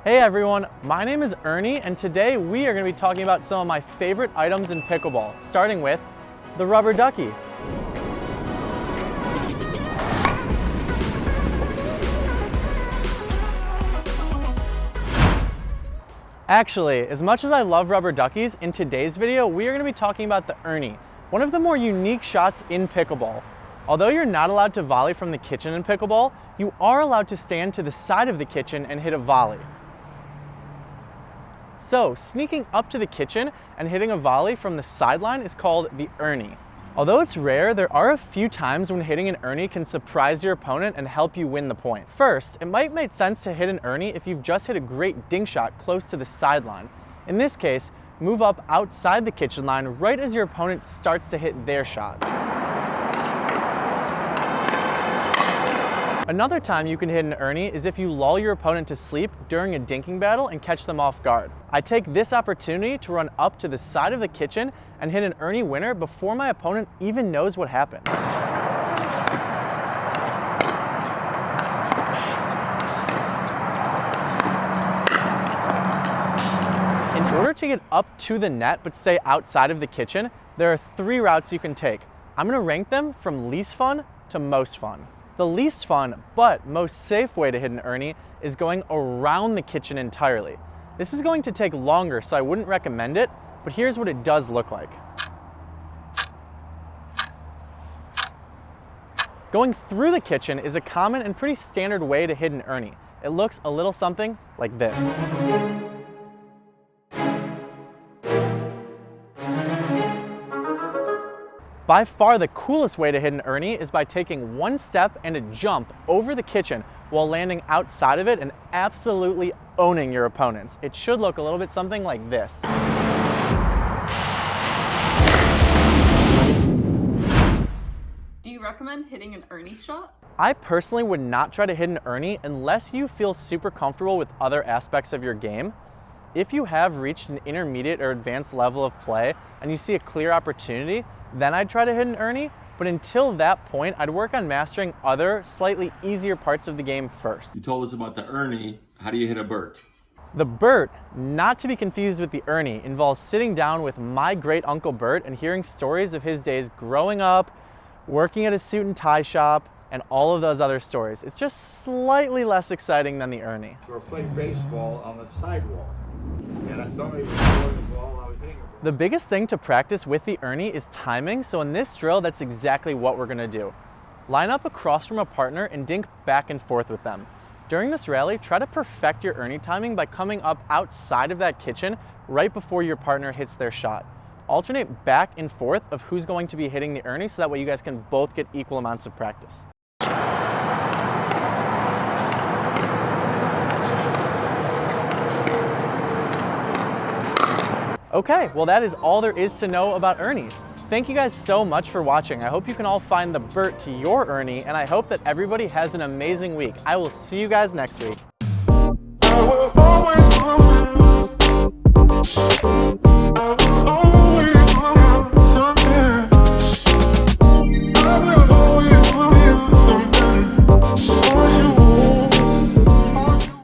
Hey everyone, my name is Ernie and today we are going to be talking about some of my favorite items in pickleball, starting with the rubber ducky. Actually, as much as I love rubber duckies, in today's video we are going to be talking about the ERNE, one of the more unique shots in pickleball. Although you're not allowed to volley from the kitchen in pickleball, you are allowed to stand to the side of the kitchen and hit a volley. So, sneaking up to the kitchen and hitting a volley from the sideline is called the ERNE. Although it's rare, there are a few times when hitting an ERNE can surprise your opponent and help you win the point. First, it might make sense to hit an ERNE if you've just hit a great dink shot close to the sideline. In this case, move up outside the kitchen line right as your opponent starts to hit their shot. Another time you can hit an ERNE is if you lull your opponent to sleep during a dinking battle and catch them off guard. I take this opportunity to run up to the side of the kitchen and hit an ERNE winner before my opponent even knows what happened. In order to get up to the net but stay outside of the kitchen, there are 3 routes you can take. I'm going to rank them from least fun to most fun. The least fun, but most safe way to hit an ERNE is going around the kitchen entirely. This is going to take longer, so I wouldn't recommend it, but here's what it does look like. Going through the kitchen is a common and pretty standard way to hit an ERNE. It looks a little something like this. By far the coolest way to hit an ERNE is by taking one step and a jump over the kitchen while landing outside of it and absolutely owning your opponents. It should look a little bit something like this. Do you recommend hitting an ERNE shot? I personally would not try to hit an ERNE unless you feel super comfortable with other aspects of your game. If you have reached an intermediate or advanced level of play and you see a clear opportunity, then I'd try to hit an ERNE, but until that point, I'd work on mastering other, slightly easier parts of the game first. You told us about the ERNE. How do you hit a Bert? The Bert, not to be confused with the ERNE, involves sitting down with my great uncle Bert and hearing stories of his days growing up, working at a suit and tie shop, and all of those other stories. It's just slightly less exciting than the ERNE. We're playing baseball on the sidewalk, and somebody was throwing the ball, I was hitting it. The biggest thing to practice with the ERNE is timing, so in this drill, that's exactly what we're gonna do. Line up across from a partner and dink back and forth with them. During this rally, try to perfect your ERNE timing by coming up outside of that kitchen right before your partner hits their shot. Alternate back and forth of who's going to be hitting the ERNE so that way you guys can both get equal amounts of practice. Okay, well that is all there is to know about ERNEs. Thank you guys so much for watching. I hope you can all find the Bert to your ERNE, and I hope that everybody has an amazing week. I will see you guys next week.